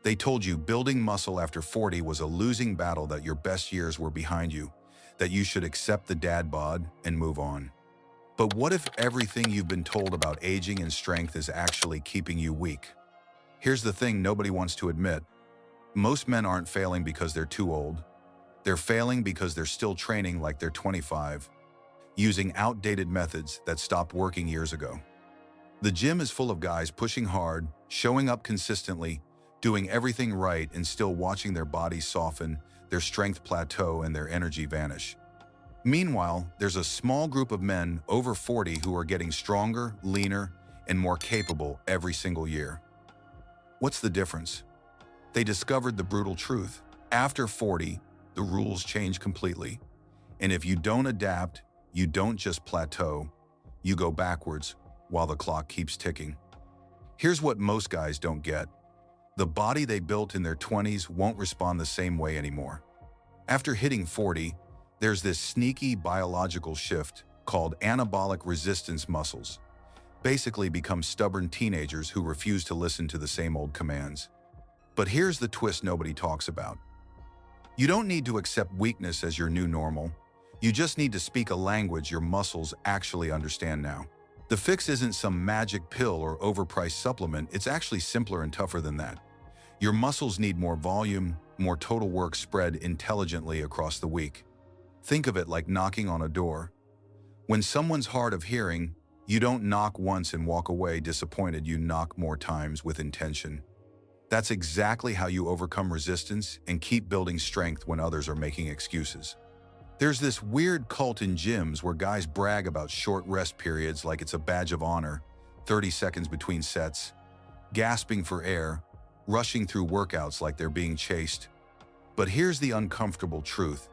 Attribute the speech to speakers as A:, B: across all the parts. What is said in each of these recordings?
A: They told you building muscle after 40 was a losing battle, that your best years were behind you, that you should accept the dad bod and move on. But what if everything you've been told about aging and strength is actually keeping you weak? Here's the thing nobody wants to admit. Most men aren't failing because they're too old. They're failing because they're still training like they're 25, using outdated methods that stopped working years ago. The gym is full of guys pushing hard, showing up consistently, doing everything right, and still watching their bodies soften, their strength plateau, and their energy vanish. Meanwhile, there's a small group of men over 40 who are getting stronger, leaner, and more capable every single year. What's the difference? They discovered the brutal truth. After 40, the rules change completely. And if you don't adapt, you don't just plateau, you go backwards while the clock keeps ticking. Here's what most guys don't get. The body they built in their 20s won't respond the same way anymore. After hitting 40, there's this sneaky biological shift called anabolic resistance muscles. Basically become stubborn teenagers who refuse to listen to the same old commands. But here's the twist nobody talks about. You don't need to accept weakness as your new normal. You just need to speak a language your muscles actually understand now. The fix isn't some magic pill or overpriced supplement. It's actually simpler and tougher than that. Your muscles need more volume, more total work spread intelligently across the week. Think of it like knocking on a door. When someone's hard of hearing, you don't knock once and walk away disappointed. You knock more times with intention. That's exactly how you overcome resistance and keep building strength when others are making excuses. There's this weird cult in gyms where guys brag about short rest periods like it's a badge of honor, 30 seconds between sets, gasping for air, rushing through workouts like they're being chased. But here's the uncomfortable truth.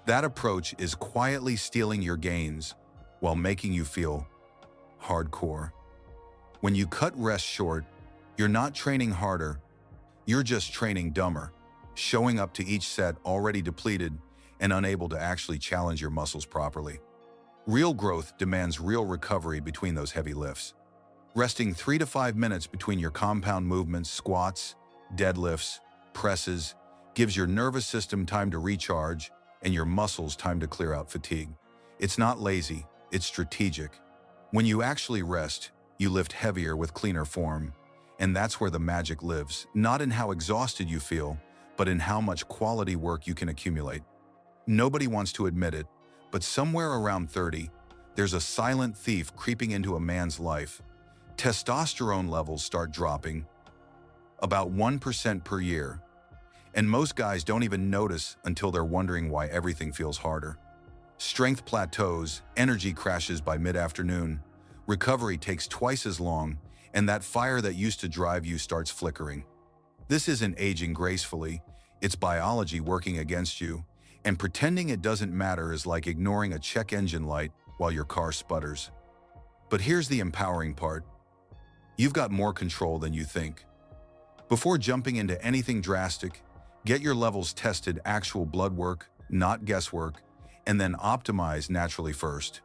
A: That approach is quietly stealing your gains while making you feel hardcore. When you cut rest short, you're not training harder, you're just training dumber, showing up to each set already depleted and unable to actually challenge your muscles properly. Real growth demands real recovery between those heavy lifts. Resting 3 to 5 minutes between your compound movements, squats, deadlifts, presses, gives your nervous system time to recharge and your muscles time to clear out fatigue. It's not lazy, it's strategic. When you actually rest, you lift heavier with cleaner form. And that's where the magic lives, not in how exhausted you feel, but in how much quality work you can accumulate. Nobody wants to admit it, but somewhere around 30, there's a silent thief creeping into a man's life. Testosterone levels start dropping, about 1% per year. And most guys don't even notice until they're wondering why everything feels harder. Strength plateaus, energy crashes by mid-afternoon, recovery takes twice as long, and that fire that used to drive you starts flickering. This isn't aging gracefully, it's biology working against you, and pretending it doesn't matter is like ignoring a check engine light while your car sputters. But here's the empowering part. You've got more control than you think. Before jumping into anything drastic, get your levels tested, actual blood work, not guesswork, and then optimize naturally first.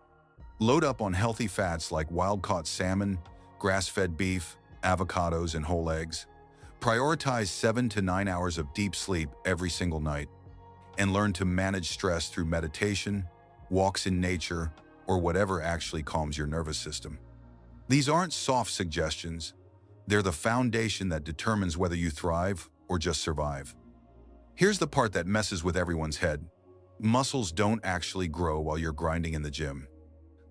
A: Load up on healthy fats like wild-caught salmon, grass-fed beef, avocados, and whole eggs. Prioritize 7 to 9 hours of deep sleep every single night. And learn to manage stress through meditation, walks in nature, or whatever actually calms your nervous system. These aren't soft suggestions. They're the foundation that determines whether you thrive or just survive. Here's the part that messes with everyone's head. Muscles don't actually grow while you're grinding in the gym.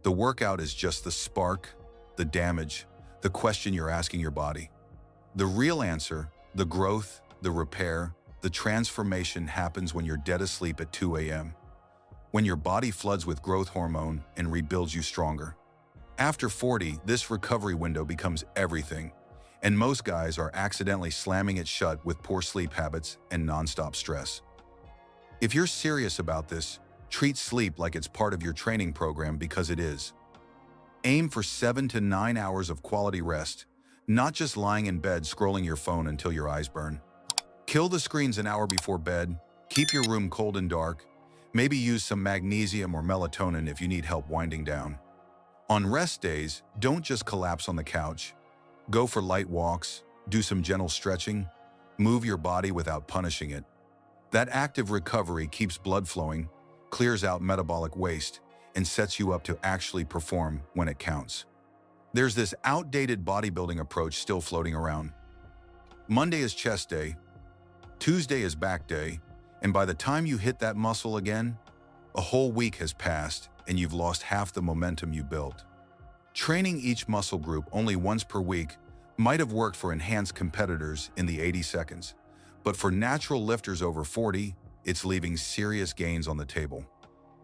A: The workout is just the spark, the damage, the question you're asking your body. The real answer, the growth, the repair, the transformation happens when you're dead asleep at 2 a.m. When your body floods with growth hormone and rebuilds you stronger. After 40, this recovery window becomes everything, and most guys are accidentally slamming it shut with poor sleep habits and nonstop stress. If you're serious about this, treat sleep like it's part of your training program, because it is. Aim for 7 to 9 hours of quality rest, not just lying in bed scrolling your phone until your eyes burn. Kill the screens an hour before bed, keep your room cold and dark, maybe use some magnesium or melatonin if you need help winding down. On rest days, don't just collapse on the couch. Go for light walks, do some gentle stretching, Move your body without punishing it. That active recovery keeps blood flowing, clears out metabolic waste, and sets you up to actually perform when it counts. There's this outdated bodybuilding approach still floating around. Monday is chest day, Tuesday is back day, and by the time you hit that muscle again, a whole week has passed and you've lost half the momentum you built. Training each muscle group only once per week might have worked for enhanced competitors in the 80 seconds, but for natural lifters over 40, it's leaving serious gains on the table.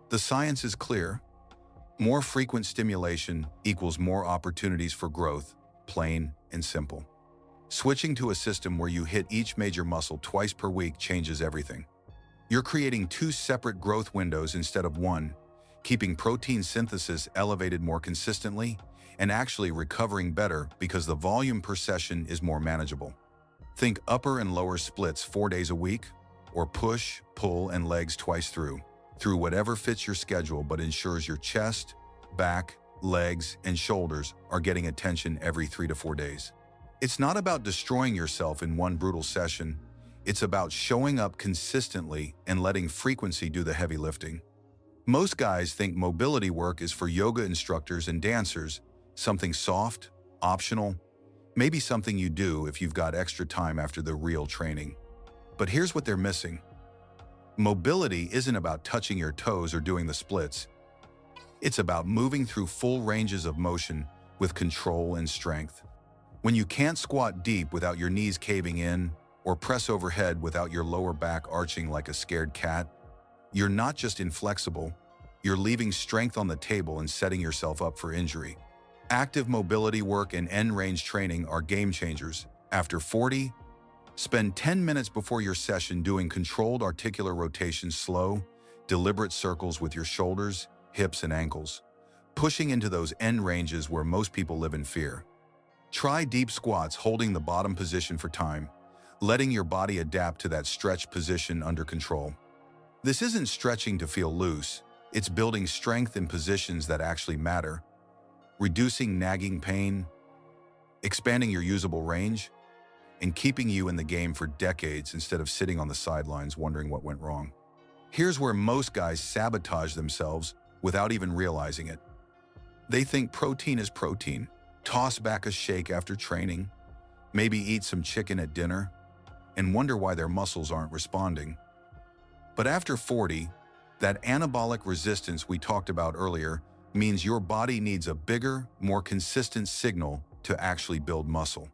A: The science is clear. More frequent stimulation equals more opportunities for growth, plain and simple. Switching to a system where you hit each major muscle twice per week changes everything. You're creating two separate growth windows instead of one, keeping protein synthesis elevated more consistently and actually recovering better because the volume per session is more manageable. Think upper and lower splits 4 days a week, or push, pull, and legs twice through whatever fits your schedule but ensures your chest, back, legs, and shoulders are getting attention every 3 to 4 days. It's not about destroying yourself in one brutal session. It's about showing up consistently and letting frequency do the heavy lifting. Most guys think mobility work is for yoga instructors and dancers, something soft, optional, maybe something you do if you've got extra time after the real training. But here's what they're missing. Mobility isn't about touching your toes or doing the splits. It's about moving through full ranges of motion with control and strength. When you can't squat deep without your knees caving in, or press overhead without your lower back arching like a scared cat, you're not just inflexible, you're leaving strength on the table and setting yourself up for injury. Active mobility work and end-range training are game changers. After 40, spend 10 minutes before your session doing controlled articular rotations, slow, deliberate circles with your shoulders, hips, and ankles, pushing into those end ranges where most people live in fear. Try deep squats holding the bottom position for time, letting your body adapt to that stretched position under control. This isn't stretching to feel loose, it's building strength in positions that actually matter, reducing nagging pain, expanding your usable range, and keeping you in the game for decades instead of sitting on the sidelines wondering what went wrong. Here's where most guys sabotage themselves without even realizing it. They think protein is protein, toss back a shake after training, maybe eat some chicken at dinner, and wonder why their muscles aren't responding. But after 40, that anabolic resistance we talked about earlier means your body needs a bigger, more consistent signal to actually build muscle.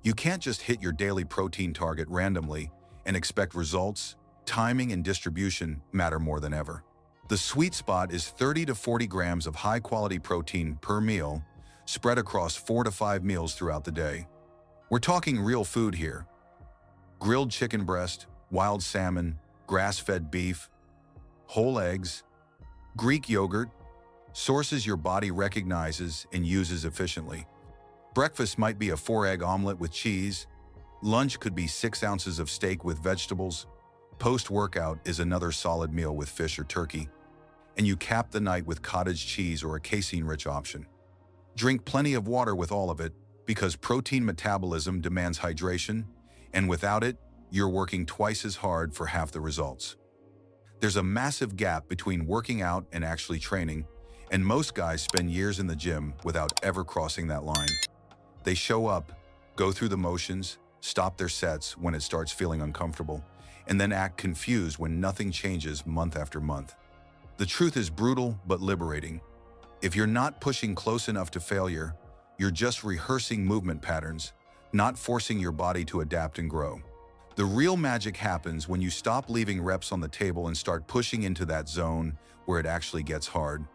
A: You can't just hit your daily protein target randomly and expect results. Timing and distribution matter more than ever. The sweet spot is 30 to 40 grams of high-quality protein per meal, spread across 4 to 5 meals throughout the day. We're talking real food here. Grilled chicken breast, wild salmon, grass-fed beef, whole eggs, Greek yogurt, sources your body recognizes and uses efficiently. Breakfast might be a 4-egg omelet with cheese. Lunch could be 6 ounces of steak with vegetables. Post-workout is another solid meal with fish or turkey. And you cap the night with cottage cheese or a casein-rich option. Drink plenty of water with all of it because protein metabolism demands hydration, and without it, you're working twice as hard for half the results. There's a massive gap between working out and actually training, and most guys spend years in the gym without ever crossing that line. They show up, go through the motions, stop their sets when it starts feeling uncomfortable, and then act confused when nothing changes month after month. The truth is brutal but liberating. If you're not pushing close enough to failure, you're just rehearsing movement patterns, not forcing your body to adapt and grow. The real magic happens when you stop leaving reps on the table and start pushing into that zone where it actually gets hard.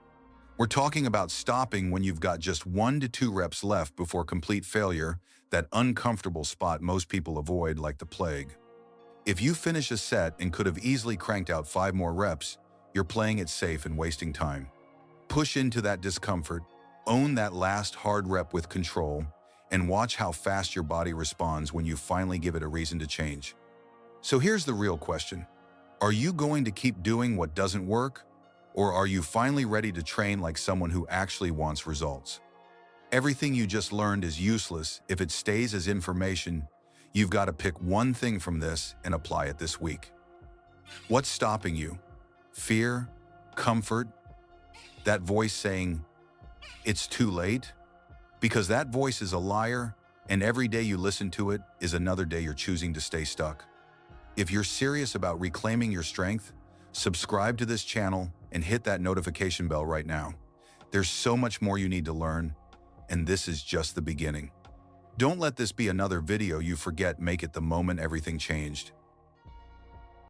A: We're talking about stopping when you've got just 1 to 2 reps left before complete failure, that uncomfortable spot most people avoid like the plague. If you finish a set and could have easily cranked out 5 more reps, you're playing it safe and wasting time. Push into that discomfort, own that last hard rep with control, and watch how fast your body responds when you finally give it a reason to change. So here's the real question. Are you going to keep doing what doesn't work? Or are you finally ready to train like someone who actually wants results? Everything you just learned is useless if it stays as information You've got to pick one thing from this and apply it this week. What's stopping you? Fear? Comfort? That voice saying, "It's too late"? Because that voice is a liar, and every day you listen to it is another day you're choosing to stay stuck. If you're serious about reclaiming your strength, subscribe to this channel and hit that notification bell right now. There's so much more you need to learn, and this is just the beginning. Don't let this be another video you forget. Make it the moment everything changed.